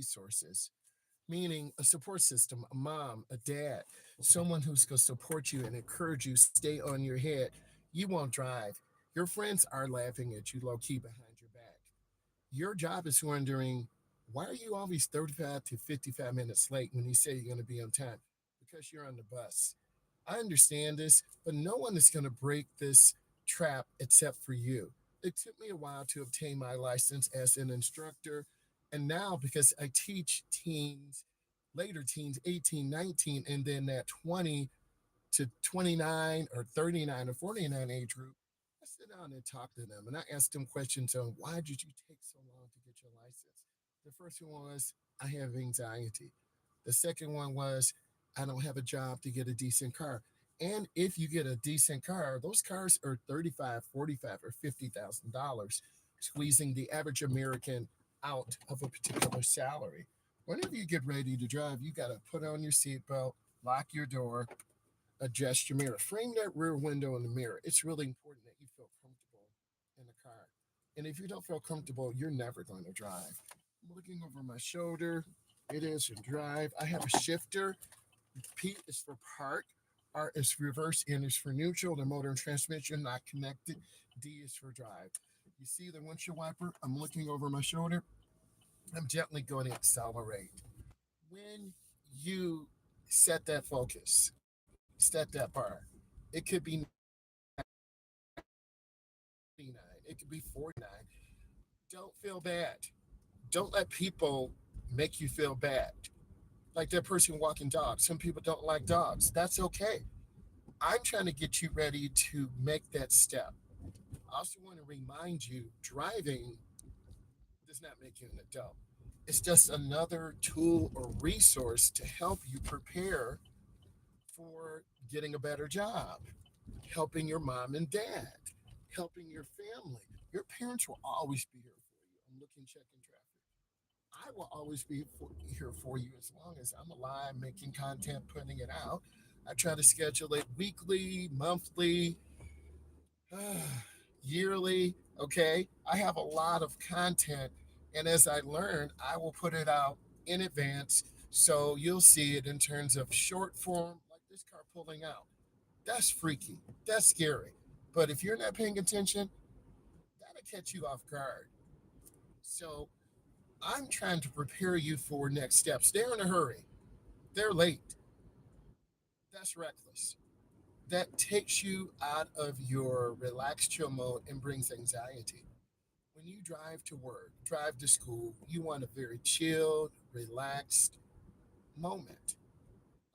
resources, meaning a support system, a mom, a dad, someone who's going to support you and encourage you, stay on your head. You won't drive. Your friends are laughing at you low key behind your back. Your job is wondering, why are you always 35 to 55 minutes late when you say you're going to be on time? Because you're on the bus. I understand this, but no one is going to break this trap except for you. It took me a while to obtain my license as an instructor. And now, because I teach teens, later teens, 18, 19, and then that 20 to 29 or 39 or 49 age group, I sit down and talk to them and I ask them questions on why did you take so long to get your license? The first one was, I have anxiety. The second one was, I don't have a job to get a decent car. And if you get a decent car, those cars are 35, 45, or $50,000, squeezing the average American out of a particular salary. Whenever you get ready to drive, you got to put on your seatbelt, lock your door, adjust your mirror, frame that rear window in the mirror. It's really important that you feel comfortable in the car. And if you don't feel comfortable, you're never going to drive. I'm looking over my shoulder. It is for drive. I have a shifter. P is for park. R is for reverse. N is for neutral. The motor and transmission not connected. D is for drive. You see the windshield wiper? I'm looking over my shoulder. I'm gently going to accelerate. When you set that focus, set that bar, it could be 99, it could be 49. Don't feel bad. Don't let people make you feel bad. Like that person walking dogs. Some people don't like dogs. That's okay. I'm trying to get you ready to make that step. I also want to remind you driving does not make you an adult. It's just another tool or resource to help you prepare for getting a better job, helping your mom and dad, helping your family. Your parents will always be here for you. I'm looking, checking traffic. I will always be here for you as long as I'm alive, making content, putting it out. I try to schedule it weekly, monthly, yearly. Okay. I have a lot of content. And as I learn, I will put it out in advance. So you'll see it in terms of short form, like this car pulling out. That's freaky. That's scary. But if you're not paying attention, that'll catch you off guard. So I'm trying to prepare you for next steps. They're in a hurry. They're late. That's reckless. That takes you out of your relaxed chill mode and brings anxiety. When you drive to work, drive to school, you want a very chilled, relaxed moment.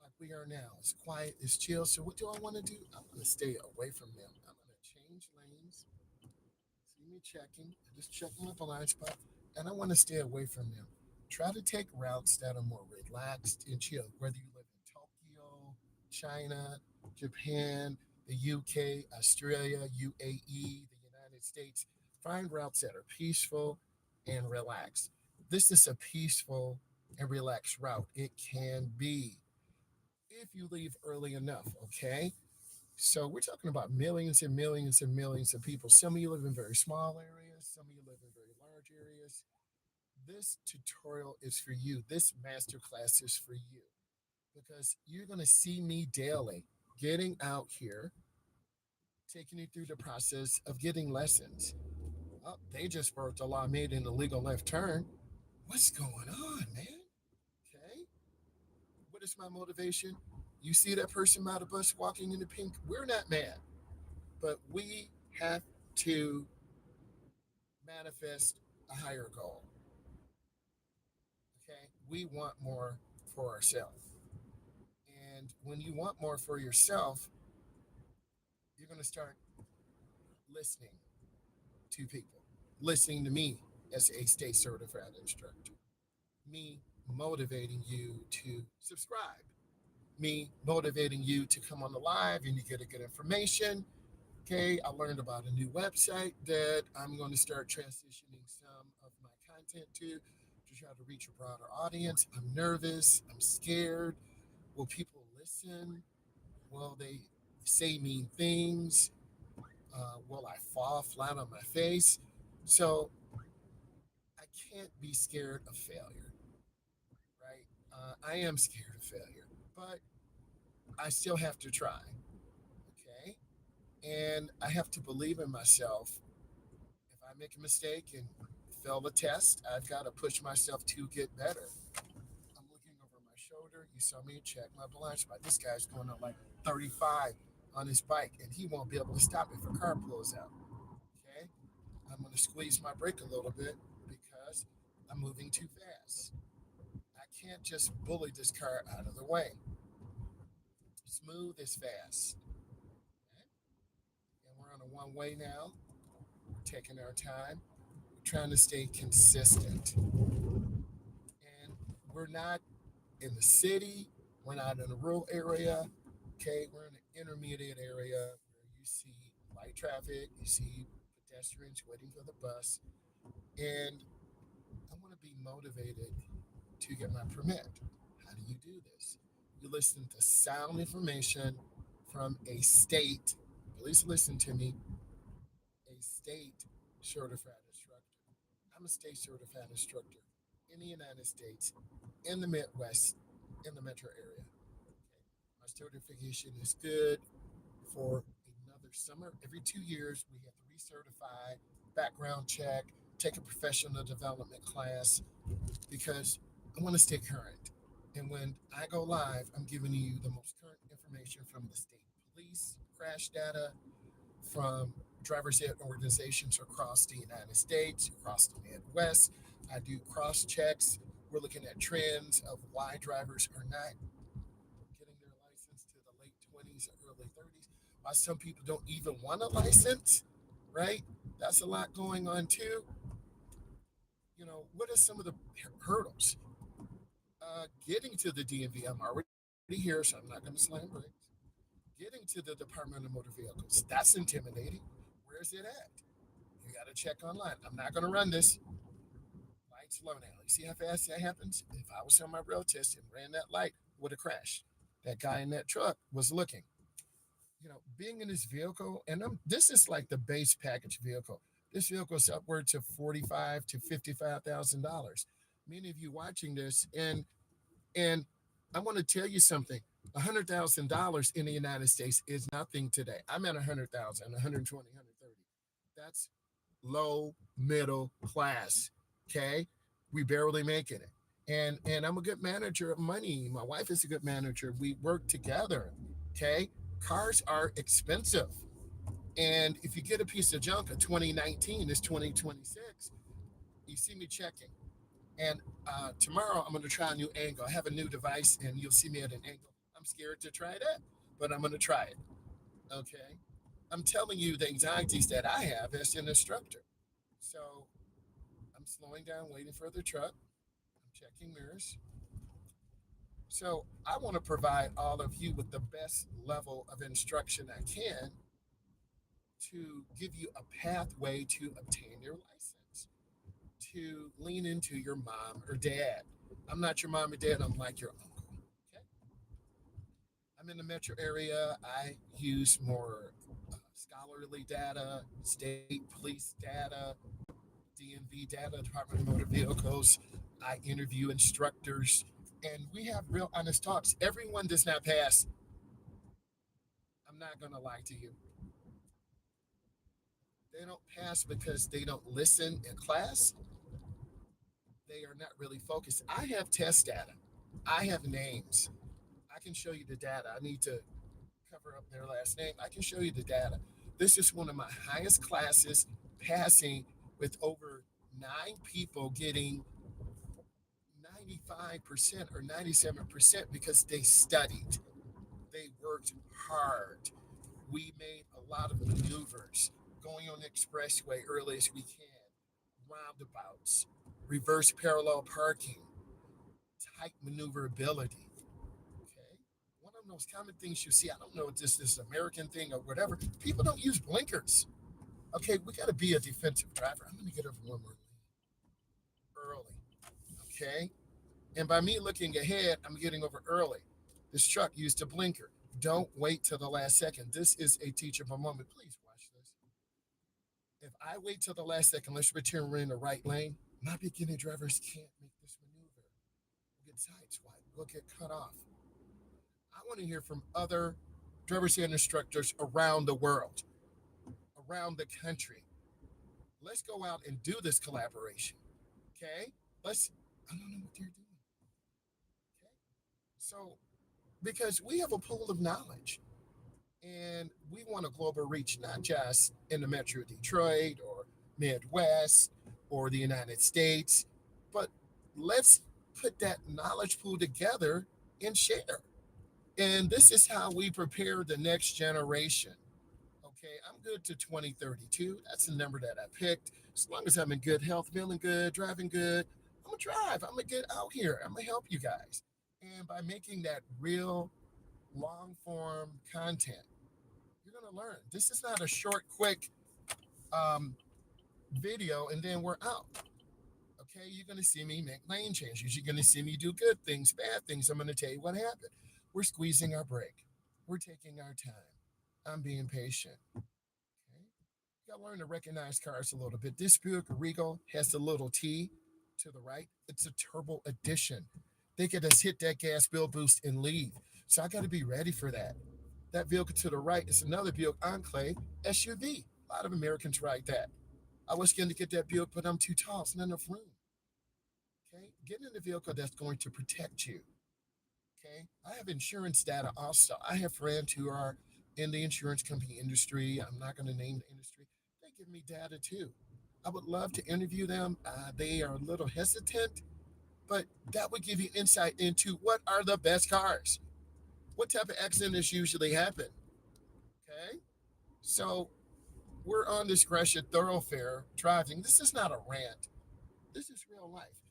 Like we are now. It's quiet, it's chill. So what do I want to do? I want to stay away from them. I'm going to change lanes. See me checking. I just checking my blind spot. And I want to stay away from them. Try to take routes that are more relaxed and chill, whether you live in Tokyo, China, Japan, the UK, Australia, UAE, the United States. Find routes that are peaceful and relaxed. This is a peaceful and relaxed route. It can be if you leave early enough, okay? So we're talking about millions and millions and millions of people. Some of you live in very small areas, some of you live in very large areas. This tutorial is for you. This masterclass is for you because you're going to see me daily getting out here, taking you through the process of getting lessons. Oh, they just broke the law, made an illegal left turn. What's going on, man? Okay. What is my motivation? You see that person by the bus walking in the pink? We're not mad, but we have to manifest a higher goal. Okay. We want more for ourselves. And when you want more for yourself, you're going to start listening to people, listening to me as a state certified instructor, me motivating you to subscribe, me motivating you to come on the live and you get a good information. Okay, I learned about a new website that I'm going to start transitioning some of my content to try to reach a broader audience. I'm nervous, I'm scared. Will people listen? Will they say mean things? Will I fall flat on my face? So I can't be scared of failure. I am scared of failure, but I still have to try. Okay. And I have to believe in myself. If I make a mistake and fail the test, I've got to push myself to get better. I'm looking over my shoulder. You saw me check my blind spot. This guy's going at like 35 on his bike, and he won't be able to stop if a car pulls out. Okay. I'm going to squeeze my brake a little bit because I'm moving too fast. I can't just bully this car out of the way. Smooth is fast. Okay? And we're on a one way now. We're taking our time. We're trying to stay consistent. And we're not in the city. We're not in a rural area. Okay, we're in an intermediate area where you see light traffic, you see pedestrians waiting for the bus, and I want to be motivated to get my permit. How do you do this? You listen to sound information from a state, please listen to me, a state certified instructor. I'm a state certified instructor in the United States, in the Midwest, in the metro area. Okay. My certification is good for another summer. Every 2 years, we have to recertify, background check, take a professional development class because I want to stay current. And when I go live, I'm giving you the most current information from the state police, crash data, from driver's ed organizations across the United States, across the Midwest. I do cross checks. We're looking at trends of why drivers are not getting their license to the late 20s or early 30s. Why some people don't even want a license, right? That's a lot going on too. What are some of the hurdles? Getting to the DMV, I'm already here, so I'm not going to slam brakes. Getting to the Department of Motor Vehicles, that's intimidating. Where's it at? You got to check online. I'm not going to run this. Light slow now. You see how fast that happens? If I was on my road test and ran that light, would have crashed. That guy in that truck was looking. Being in this vehicle, and this is like the base package vehicle. This vehicle is upward to $45,000 to $55,000. Many of you watching this, and I want to tell you something. $100,000 in the United States is nothing today. I'm at 100,000, 120, 130. That's low middle class. Okay, we barely making it. And I'm a good manager of money. My wife is a good manager. We work together. Okay, cars are expensive, and if you get a piece of junk of 2019, it's 2026. You see me checking. And tomorrow I'm going to try a new angle. I have a new device, and you'll see me at an angle. I'm scared to try that, but I'm going to try it. Okay. I'm telling you the anxieties that I have as an instructor. So I'm slowing down, waiting for the truck. I'm checking mirrors. So I want to provide all of you with the best level of instruction I can to give you a pathway to obtain your license, to lean into your mom or dad. I'm not your mom or dad, I'm like your uncle. Okay. I'm in the metro area. I use more scholarly data, state police data, DMV data, Department of Motor Vehicles. I interview instructors, and we have real honest talks. Everyone does not pass. I'm not going to lie to you. They don't pass because they don't listen in class. They are not really focused. I have test data. I have names. I can show you the data. I need to cover up their last name. I can show you the data. This is one of my highest classes, passing with over 9 people getting 95% or 97% because they studied. They worked hard. We made a lot of maneuvers, going on the expressway early as we can, roundabouts, reverse parallel parking, tight maneuverability. Okay. One of the most common things you see, I don't know if this is an American thing or whatever, people don't use blinkers. Okay, we got to be a defensive driver. I'm going to get over one more early. Okay. And by me looking ahead, I'm getting over early. This truck used a blinker. Don't wait till the last second. This is a teachable moment. Please watch this. If I wait till the last second, let's pretend we're in the right lane. My beginning drivers can't make this maneuver. We'll sideswipe, will get cut off. I want to hear from other drivers and instructors around the world, around the country. Let's go out and do this collaboration. Okay? Let's, I don't know what they're doing. Okay? So, because we have a pool of knowledge and we want a global reach, not just in the Metro Detroit or Midwest or the United States, but let's put that knowledge pool together and share. And this is how we prepare the next generation. Okay, I'm good to 2032. That's the number that I picked. As long as I'm in good health, feeling good, driving good, I'm gonna drive. I'm gonna get out here. I'm gonna help you guys. And by making that real long form content, you're gonna learn. This is not a short, quick um, video and then we're out. Okay, you're gonna see me make lane changes. You're gonna see me do good things, bad things. I'm gonna tell you what happened. We're squeezing our brake. We're taking our time. I'm being patient. Okay. You gotta learn to recognize cars a little bit. This Buick Regal has the little T to the right. It's a turbo edition. They could just hit that gas bill boost and leave. So I gotta be ready for that. That vehicle to the right is another Buick Enclave SUV. A lot of Americans ride that. I was going to get that Buick, but I'm too tall. It's not enough room. Okay, get in the vehicle that's going to protect you. Okay, I have insurance data also. I have friends who are in the insurance company industry. I'm not going to name the industry. They give me data too. I would love to interview them. They are a little hesitant, but that would give you insight into what are the best cars. What type of accidents usually happen? Okay, so we're on this Gresham thoroughfare driving. This is not a rant. This is real life.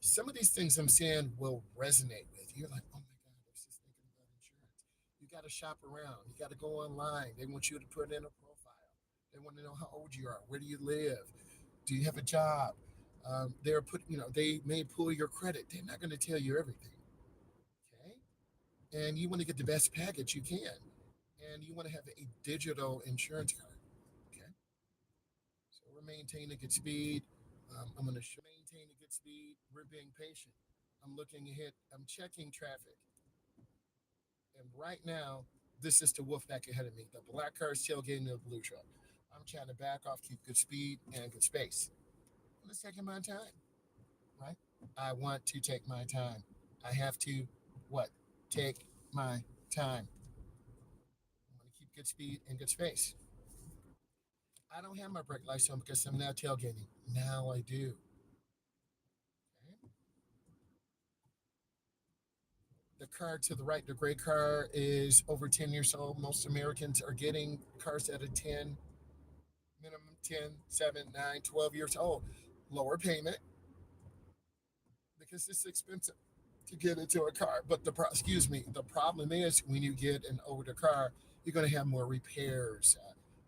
Some of these things I'm saying will resonate with you. You're like, oh my God, I was just thinking about insurance. You got to shop around. You got to go online. They want you to put in a profile. They want to know how old you are. Where do you live? Do you have a job? They're put, they may pull your credit. They're not going to tell you everything. Okay. And you want to get the best package you can. And you want to have a digital insurance card. Okay. So we're maintaining good speed. I'm going to maintain a good speed. We're being patient. I'm looking ahead. I'm checking traffic. And right now, this is the wolf back ahead of me. The black car is tailgating the blue truck. I'm trying to back off, keep good speed and good space. I'm just taking my time, right? I want to take my time. I have to, what? Take my time. I want to keep good speed and good space. I don't have my brake lights on because I'm now tailgating. Now I do. Okay. The car to the right, the gray car, is over 10 years old. Most Americans are getting cars that are 10, minimum 10, 7, 9, 12 years old. Lower payment because it's expensive to get into a car. But the problem is when you get an older car, you're going to have more repairs,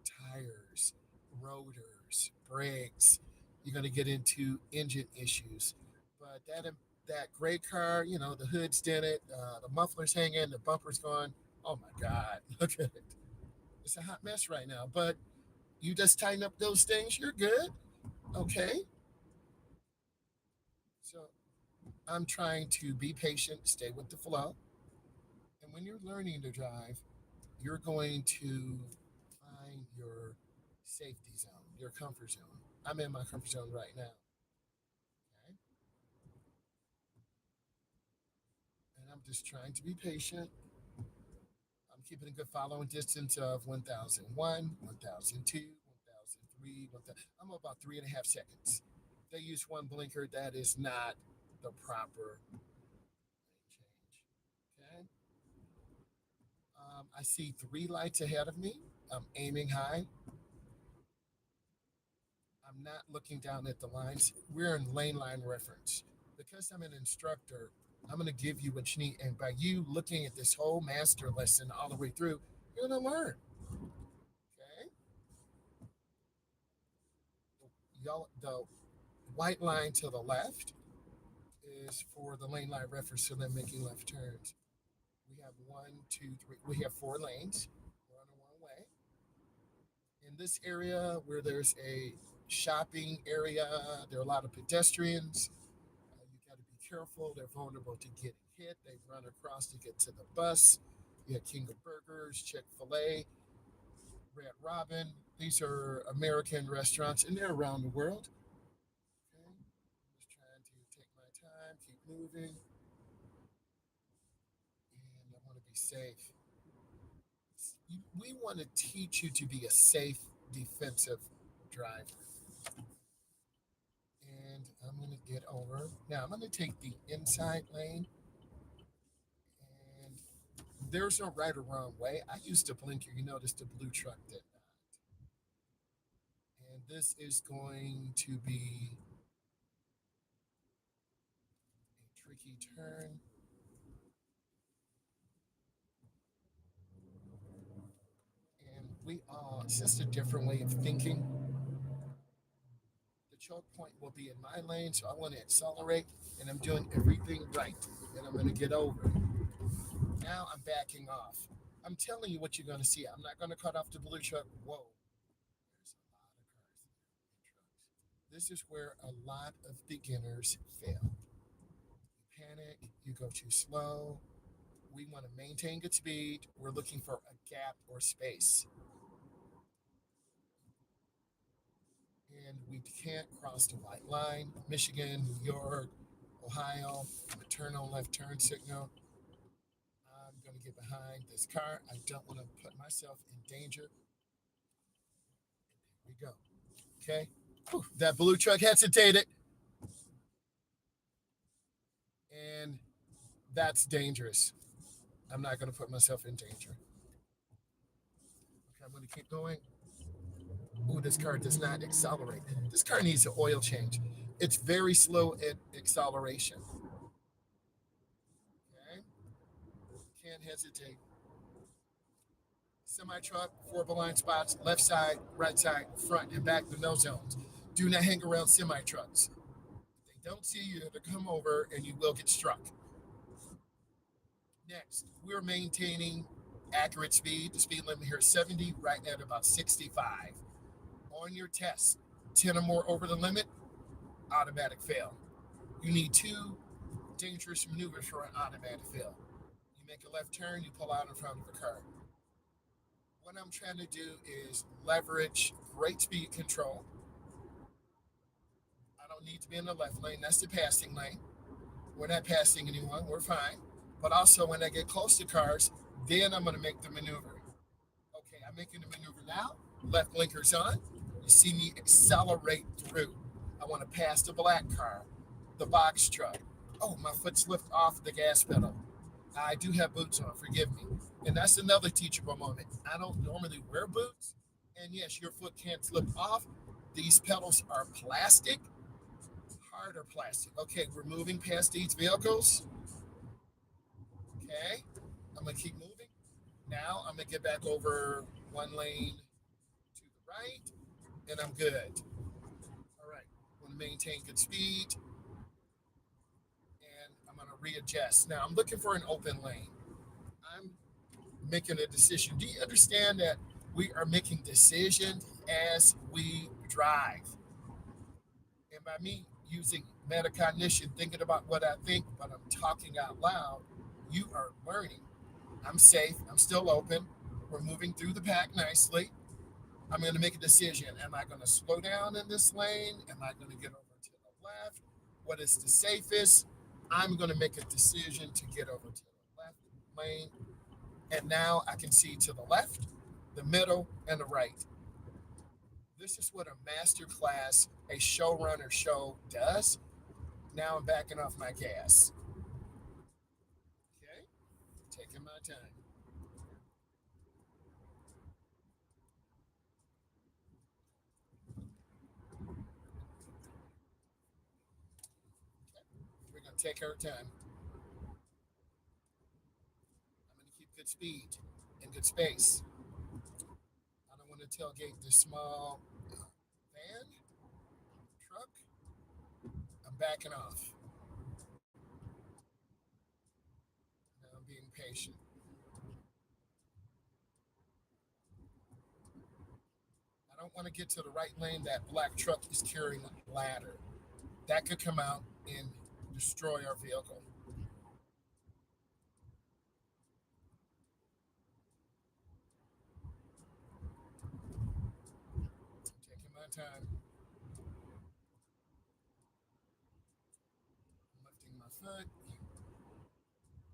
tires, rotors, brakes. You're going to get into engine issues. But that gray car, the hood's dented, the muffler's hanging, the bumper's gone. Oh my God, look at it. It's a hot mess right now. But you just tighten up those things, you're good. Okay. So I'm trying to be patient, stay with the flow. And when you're learning to drive, you're going to find your safety zone, your comfort zone. I'm in my comfort zone right now. Okay. And I'm just trying to be patient. I'm keeping a good following distance of 1001, 1002, 1003, 1000. I'm about 3.5 seconds. They use one blinker. That is not the proper lane change. Okay. I see three lights ahead of me. I'm aiming high. I'm not looking down at the lines. We're in lane line reference. Because I'm an instructor, I'm going to give you what you need. And by you looking at this whole master lesson all the way through, you're going to learn. Okay. The white line to the left is for the lane line reference, so they're making left turns. We have one, two, three. We have four lanes. We're on a one way. In this area where there's a shopping area, there are a lot of pedestrians. You got to be careful. They're vulnerable to getting hit. They run across to get to the bus. You have King of Burgers, Chick-fil-A, Red Robin. These are American restaurants, and they're around the world. Okay, I'm just trying to take my time, keep moving, and I want to be safe. We want to teach you to be a safe defensive driver. And I'm going to get over. Now I'm going to take the inside lane, and there's no right or wrong way. I used a blinker. You notice the blue truck did not. And this is going to be a tricky turn. And it's just a different way of thinking. The choke point will be in my lane, so I want to accelerate, and I'm doing everything right. And I'm going to get over. Now I'm backing off. I'm telling you what you're going to see. I'm not going to cut off the blue truck. Whoa, there's a lot of cars there and trucks. This is where a lot of beginners fail. You panic, you go too slow. We want to maintain good speed. We're looking for a gap or space. And we can't cross the white line. Michigan, New York, Ohio, maternal left turn signal. I'm going to get behind this car. I don't want to put myself in danger. And there we go. Okay. Whew, that blue truck hesitated. And that's dangerous. I'm not going to put myself in danger. Okay, I'm going to keep going. Ooh, this car does not accelerate. This car needs an oil change. It's very slow at acceleration. Okay, can't hesitate. Semi truck, four blind spots, left side, right side, front and back, the no zones. Do not hang around semi trucks. If they don't see you, to come over and you will get struck. Next, we're maintaining accurate speed. The speed limit here is 70, right at about 65. On your test, 10 or more over the limit, automatic fail. You need two dangerous maneuvers for an automatic fail. You make a left turn, you pull out in front of a car. What I'm trying to do is leverage great speed control. I don't need to be in the left lane, that's the passing lane. We're not passing anyone, we're fine. But also, when I get close to cars, then I'm going to make the maneuver. Okay, I'm making the maneuver now. Left blinkers on. You see me accelerate through. I want to pass the black car, the box truck. Oh, my foot slipped off the gas pedal. I do have boots on, forgive me. And that's another teachable moment. I don't normally wear boots. And yes, your foot can't slip off. These pedals are plastic, harder plastic. Okay, we're moving past these vehicles. Okay, I'm going to keep moving. Now I'm going to get back over one lane to the right, and I'm good. All right, I'm going to maintain good speed, and I'm going to readjust. Now I'm looking for an open lane. I'm making a decision. Do you understand that we are making decisions as we drive? And by me using metacognition, thinking about what I think, but I'm talking out loud, you are learning. I'm safe. I'm still open. We're moving through the pack nicely. I'm going to make a decision. Am I going to slow down in this lane? Am I going to get over to the left? What is the safest? I'm going to make a decision to get over to the left lane. And now I can see to the left, the middle, and the right. This is what a master class, a showrunner show does. Now I'm backing off my gas. Okay, taking my time. Okay, we're going to take our time. I'm going to keep good speed and good space. I don't want to tailgate this small van, truck. I'm backing off. Now I'm being patient. I don't want to get to the right lane. That black truck is carrying a ladder. That could come out and destroy our vehicle. Taking my time, lifting my foot.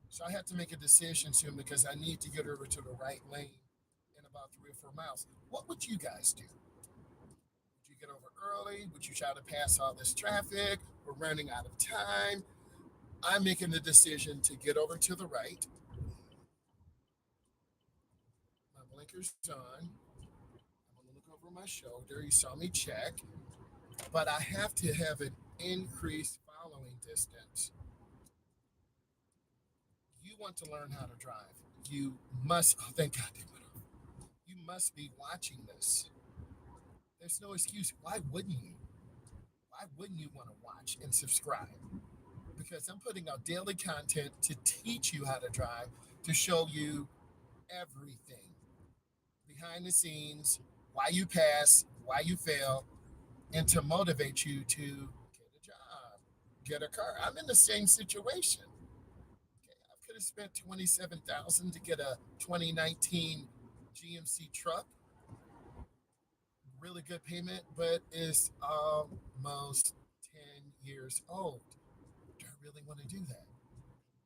So I have to make a decision soon because I need to get over to the right lane in about 3 or 4 miles. What would you guys do? Would you get over early? Would you try to pass all this traffic? We're running out of time. I'm making the decision to get over to the right. My blinker's on. I'm going to look over my shoulder. You saw me check. But I have to have an increased following distance. You want to learn how to drive. You must, oh, thank God they went off. You must be watching this. There's no excuse. Why wouldn't you? Why wouldn't you want to watch and subscribe? Because I'm putting out daily content to teach you how to drive, to show you everything behind the scenes, why you pass, why you fail, and to motivate you to get a job, get a car. I'm in the same situation. Okay, I could have spent 27,000 to get a 2019 GMC truck, really good payment, but it's almost 10 years old. Do I really want to do that?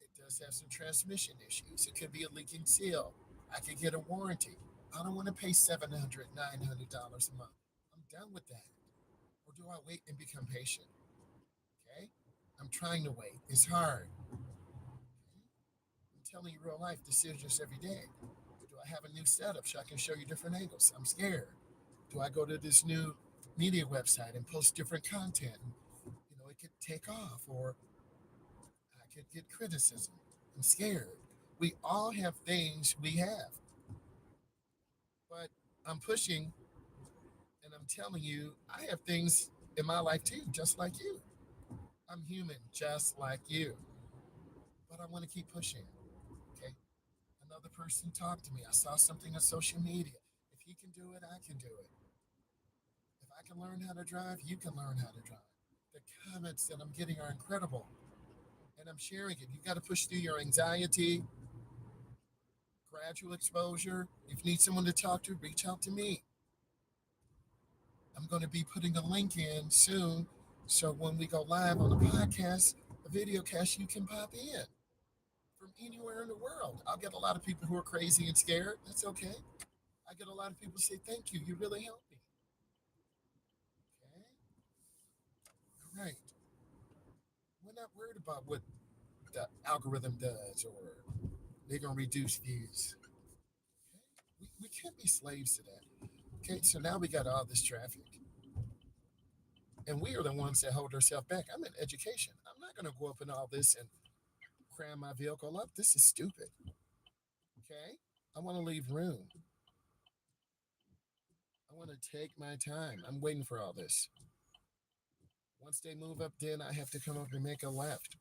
It does have some transmission issues. It could be a leaking seal. I could get a warranty. I don't want to pay $700, $900 a month. I'm done with that. Or do I wait and become patient? Okay? I'm trying to wait. It's hard. Okay? I'm telling you real life decisions every day. Do I have a new setup so I can show you different angles? I'm scared. Do I go to this new media website and post different content? It could take off, or I could get criticism. I'm scared. We all have things we have, but I'm pushing and I'm telling you, I have things in my life too, just like you. I'm human, just like you, but I want to keep pushing. Okay. Another person talked to me. I saw something on social media. If he can do it, I can do it. If I can learn how to drive, you can learn how to drive. The comments that I'm getting are incredible, and I'm sharing it. You got to push through your anxiety, gradual exposure. If you need someone to talk to, reach out to me. I'm going to be putting a link in soon. So when we go live on the podcast, a video cast, you can pop in from anywhere in the world. I'll get a lot of people who are crazy and scared. That's okay. I get a lot of people say, thank you. You really helped me. Okay. All right. We're not worried about what the algorithm does or they're going to reduce views. Okay. We can't be slaves to that. Okay. So now we got all this traffic. And we are the ones that hold ourselves back. I'm in education. I'm not going to go up in all this and cram my vehicle up. This is stupid. Okay? I want to leave room. I want to take my time. I'm waiting for all this. Once they move up, then I have to come up and make a left.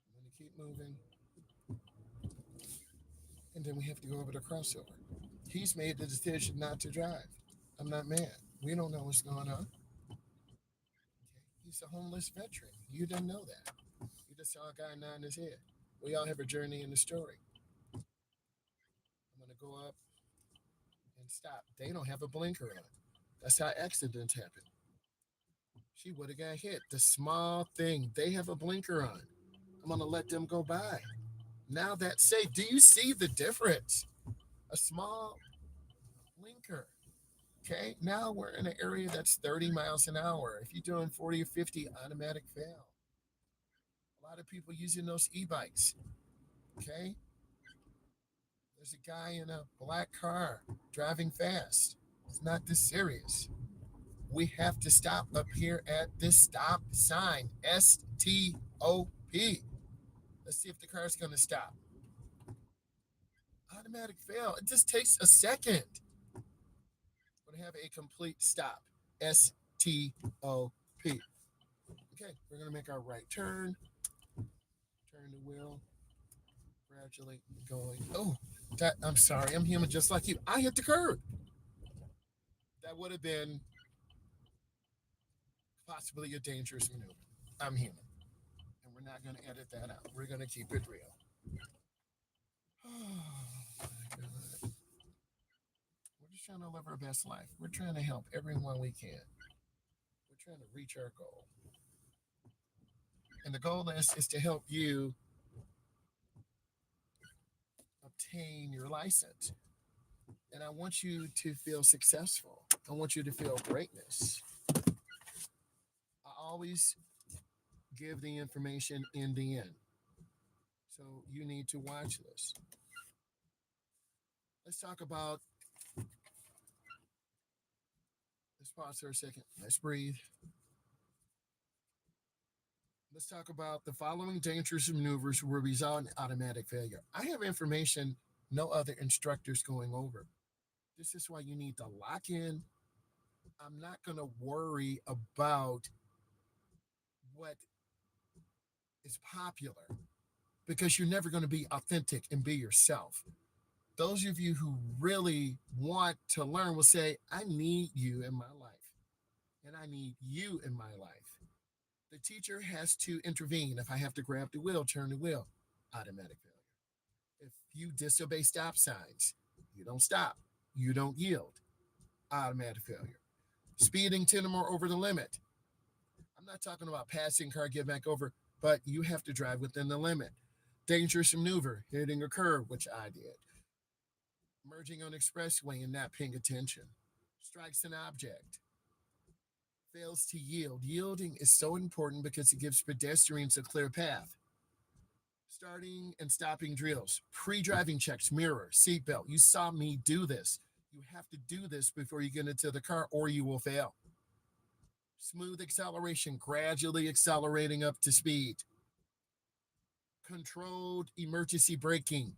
I'm going to keep moving. And then we have to go over the crossover. He's made the decision not to drive. I'm not mad. We don't know what's going on. Okay? He's a homeless veteran. You didn't know that. You just saw a guy nod his head. We all have a journey in the story. I'm going to go up and stop. They don't have a blinker on. That's how accidents happen. She would have got hit. The small thing. They have a blinker on. I'm going to let them go by. Now that's safe. Do you see the difference? A small blinker. Okay. Now we're in an area that's 30 miles an hour. If you're doing 40 or 50, automatic fail. A lot of people using those e-bikes. Okay. There's a guy in a black car driving fast. It's not this serious. We have to stop up here at this stop sign. STOP. Let's see if the car's going to stop. Automatic fail. It just takes a second. We're going to have a complete stop. STOP. Okay, we're going to make our right turn. Turn the wheel. Gradually going. Oh, I'm sorry, I'm human just like you. I hit the curb. That would have been possibly a dangerous maneuver. I'm human. And we're not going to edit that out. We're going to keep it real. Oh, my God. We're just trying to live our best life. We're trying to help everyone we can. We're trying to reach our goal. And the goal is to help you obtain your license. And I want you to feel successful. I want you to feel greatness. I always give the information in the end. So you need to watch this. Let's talk about, let's pause for a second. Let's breathe. Let's talk about the following dangerous maneuvers will result in automatic failure. I have information no other instructor's going over. This is why you need to lock in. I'm not going to worry about what is popular because you're never going to be authentic and be yourself. Those of you who really want to learn will say, I need you in my life, and I need you in my life. The teacher has to intervene. If I have to grab the wheel, turn the wheel, automatic failure. If you disobey stop signs, you don't stop, you don't yield, automatic failure. Speeding 10 or more over the limit. I'm not talking about passing car, get back over, but you have to drive within the limit. Dangerous maneuver, hitting a curve, which I did. Merging on expressway and not paying attention. Strikes an object. Fails to yield. Yielding is so important because it gives pedestrians a clear path. Starting and stopping drills. Pre-driving checks, mirror, seatbelt. You saw me do this. You have to do this before you get into the car or you will fail. Smooth acceleration, gradually accelerating up to speed. Controlled emergency braking.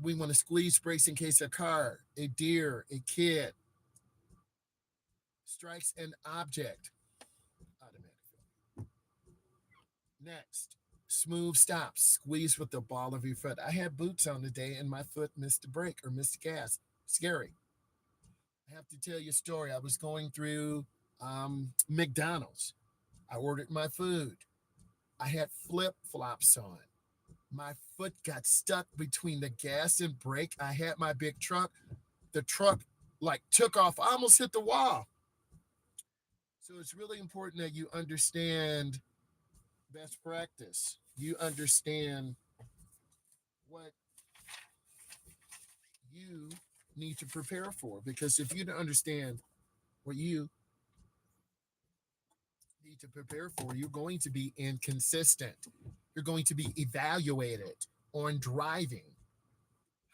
We want to squeeze brakes in case a car, a deer, a kid strikes an object. Automatic. Next, smooth stops. Squeeze with the ball of your foot. I had boots on today and my foot missed the brake or missed the gas. Scary. I have to tell you a story. I was going through McDonald's. I ordered my food. I had flip flops on. My foot got stuck between the gas and brake. I had my big truck. The truck like took off. I almost hit the wall. So it's really important that you understand best practice. You understand what you need to prepare for. Because if you don't understand what you need to prepare for, you're going to be inconsistent. You're going to be evaluated on driving,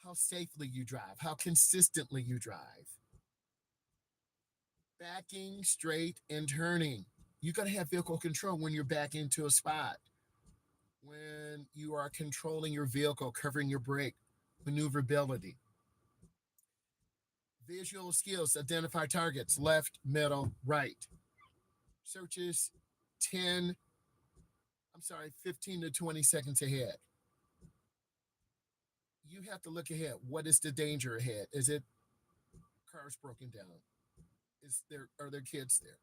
how safely you drive, how consistently you drive. Backing, straight, and turning. You got to have vehicle control when you're back into a spot. When you are controlling your vehicle, covering your brake, maneuverability. Visual skills, identify targets, left, middle, right. Searches 10, 15 to 20 seconds ahead. You have to look ahead. What is the danger ahead? Is it cars broken down? Are there kids there?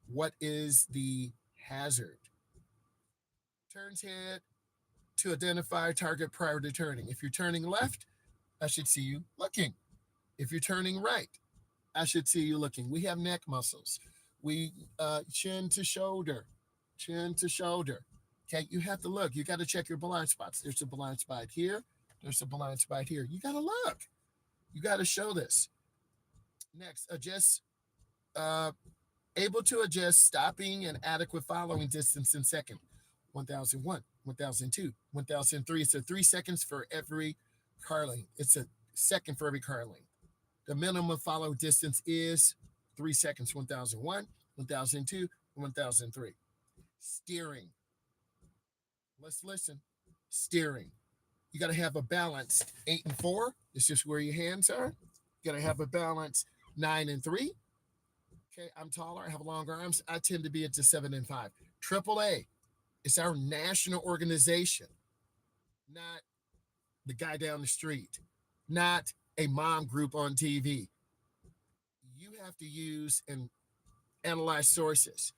What is the hazard? Turns head to identify target prior to turning. If you're turning left, I should see you looking. If you're turning right, I should see you looking. We have neck muscles. We chin to shoulder, chin to shoulder. Okay, you have to look. You got to check your blind spots. There's a blind spot here. There's a blind spot here. You got to look. You got to show this. Next, adjust. Uh, able to adjust stopping and adequate following distance in second. 1001, 1002, 1003. So 3 seconds for every car lane. It's a second for every car lane. The minimum follow distance is 3 seconds. 1001, 1002, 1003. Steering. Let's listen. Steering. You got to have a balance. 8 and 4. It's just where your hands are. You got to have a balance. 9 and 3. Okay, I'm taller. I have longer arms. I tend to be into 7 and 5. AAA. It's our national organization, not the guy down the street. not a mom group on TV. You have to use and analyze sources.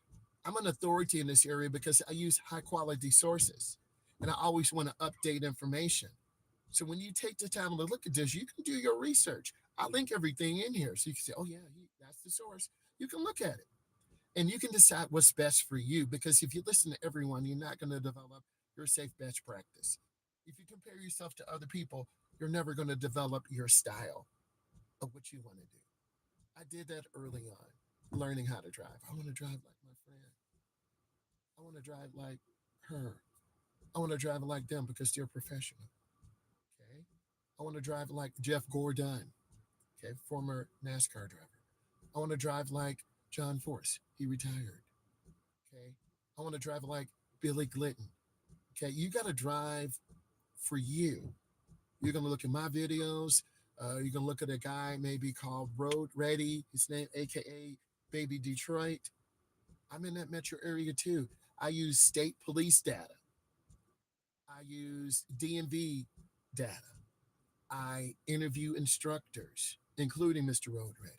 I'm an authority in this area because I use high quality sources and I always want to update information. So when you take the time to look at this, you can do your research. I link everything in here so you can say, oh, yeah, that's the source. You can look at it and you can decide what's best for you because if you listen to everyone, you're not going to develop your safe best practice. If you compare yourself to other people, you're never going to develop your style of what you want to do. I did that early on, learning how to drive. I want to drive like my friend. I want to drive like her. I want to drive like them because they're professional. Okay. I want to drive like Jeff Gordon, okay, former NASCAR driver. I want to drive like John Force. He retired. Okay. I want to drive like Billy Glidden. Okay. You got to drive for you. You're going to look at my videos. You're going to look at a guy maybe called Road Ready, his name, AKA Baby Detroit. I'm in that metro area too. I use state police data. I use DMV data. I interview instructors, including Mr. Road Ready.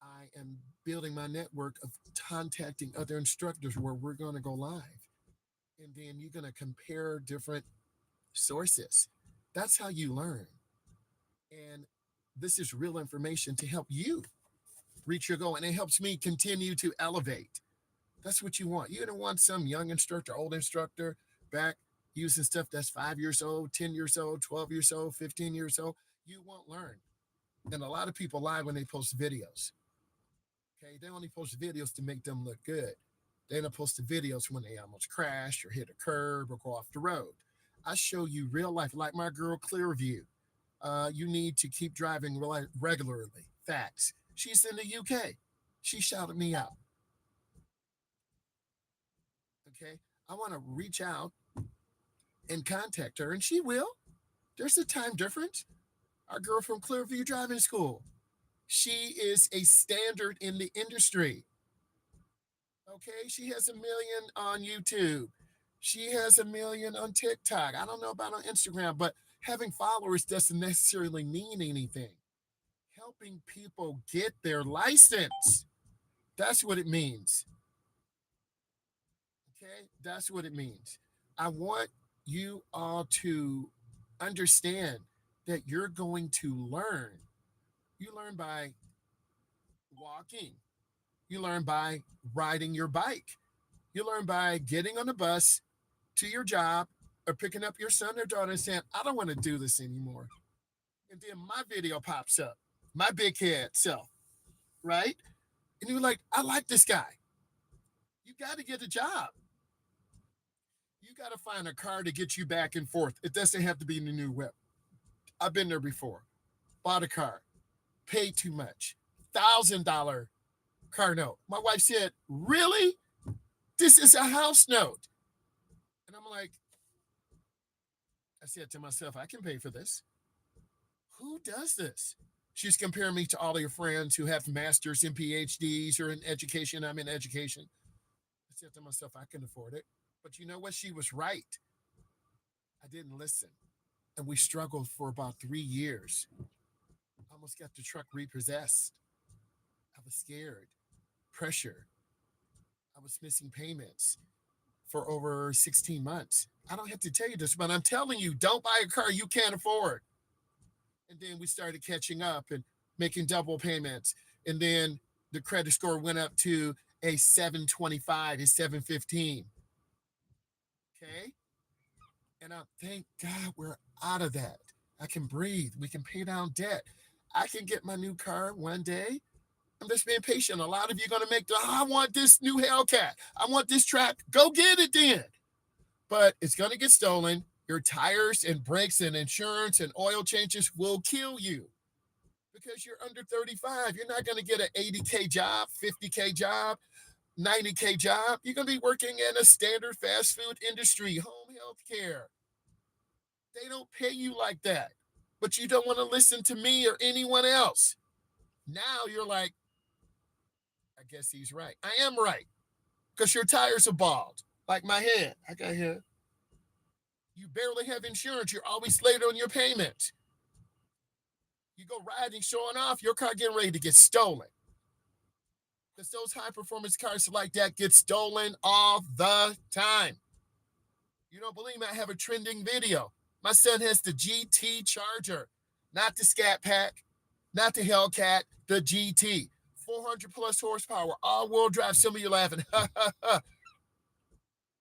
I am building my network of contacting other instructors where we're going to go live. And then you're going to compare different sources. That's how you learn. And this is real information to help you reach your goal. And it helps me continue to elevate. That's what you want. You don't want some young instructor, old instructor back using stuff that's 5 years old, 10 years old, 12 years old, 15 years old. You won't learn. And a lot of people lie when they post videos. Okay. They only post videos to make them look good. They don't post the videos when they almost crash or hit a curb or go off the road. I show you real life, like my girl Clearview. You need to keep driving regularly. Facts. She's in the UK. She shouted me out. Okay. I want to reach out and contact her, and she will. There's a time difference. Our girl from Clearview Driving School. She is a standard in the industry. Okay. She has 1 million on YouTube. She has 1 million on TikTok. I don't know about on Instagram, but having followers doesn't necessarily mean anything. Helping people get their license. That's what it means. Okay? That's what it means. I want you all to understand that you're going to learn. You learn by walking, you learn by riding your bike, you learn by getting on the bus to your job or picking up your son or daughter and saying, I don't want to do this anymore. And then my video pops up, my big head self, right? And you're like, I like this guy. You got to get a job. You got to find a car to get you back and forth. It doesn't have to be the new whip. I've been there before. Bought a car, paid too much, $1,000 car note. My wife said, really? This is a house note. And I'm like, I said to myself, I can pay for this. Who does this? She's comparing me to all of your friends who have masters and PhDs or in education. I'm in education. I said to myself, I can afford it. But you know what? She was right. I didn't listen. And we struggled for about 3 years. I almost got the truck repossessed. I was scared, pressure. I was missing payments for over 16 months. I don't have to tell you this, but I'm telling you, don't buy a car you can't afford. And then we started catching up and making double payments. And then the credit score went up to a 725, a 715. Okay. And I thank God we're out of that. I can breathe. We can pay down debt. I can get my new car one day. I'm just being patient. A lot of you are going to make I want this new Hellcat. I want this track. Go get it then. But it's going to get stolen. Your tires and brakes and insurance and oil changes will kill you because you're under 35. You're not going to get an 80K job, 50K job, 90K job. You're going to be working in a standard fast food industry, home health care. They don't pay you like that. But you don't want to listen to me or anyone else. Now you're like, I guess he's right. I am right because your tires are bald, like my head. I got hair. You barely have insurance. You're always late on your payments. You go riding, showing off, your car getting ready to get stolen. Because those high performance cars like that get stolen all the time. You don't believe me? I have a trending video. My son has the GT Charger, not the Scat Pack, not the Hellcat, the GT. 400 plus horsepower, all wheel drive. Some of you laughing.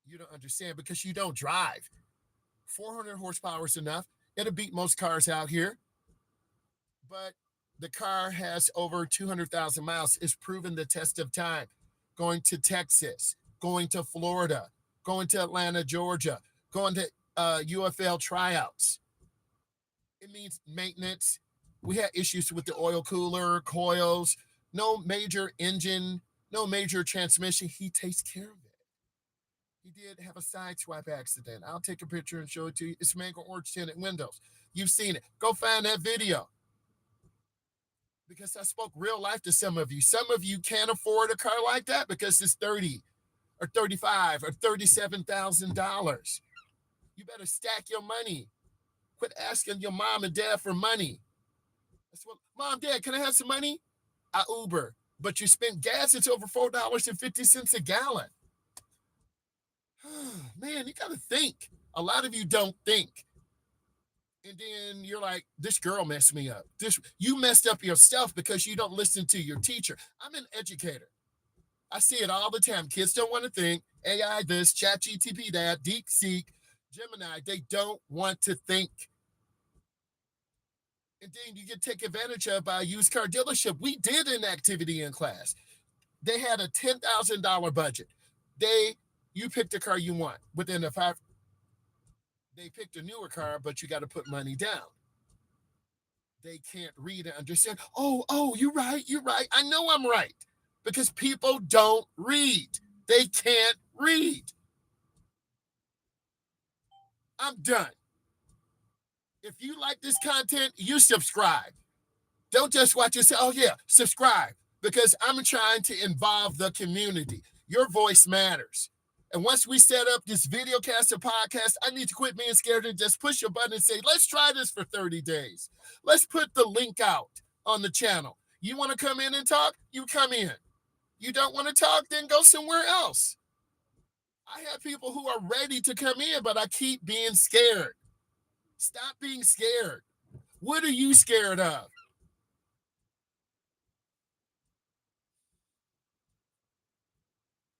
You don't understand because you don't drive. 400 horsepower is enough. It'll beat most cars out here. But the car has over 200,000 miles. It's proven the test of time. Going to Texas, going to Florida, going to Atlanta, Georgia, going to UFL tryouts. It means maintenance. We had issues with the oil cooler, coils, no major engine, no major transmission. He takes care of it. He did have a side swipe accident. I'll take a picture and show it to you. It's mango orange tinted windows. You've seen it. Go find that video. Because I spoke real life to some of you. Some of you can't afford a car like that because it's $30 or $35 or $37,000. You better stack your money. Quit asking your mom and dad for money. That's what, Mom, Dad, can I have some money? I Uber. But you spent gas, it's over $4.50 a gallon. Man, you got to think. A lot of you don't think. And then you're like, this girl messed me up. You messed up yourself because you don't listen to your teacher. I'm an educator. I see it all the time. Kids don't want to think. AI this, ChatGPT that, DeepSeek, Gemini. They don't want to think. And then you get taken advantage of by a used car dealership. We did an activity in class. They had a $10,000 budget. You picked the car you want within the 5. They picked a newer car, but you got to put money down. They can't read and understand. Oh, you're right. I know I'm right. Because people don't read. They can't read. I'm done. If you like this content, you subscribe. Don't just watch and say, oh yeah, subscribe. Because I'm trying to involve the community. Your voice matters. And once we set up this VideoCaster podcast, I need to quit being scared and just push a button and say, let's try this for 30 days. Let's put the link out on the channel. You want to come in and talk? You come in. You don't want to talk? Then go somewhere else. I have people who are ready to come in, but I keep being scared. Stop being scared. What are you scared of?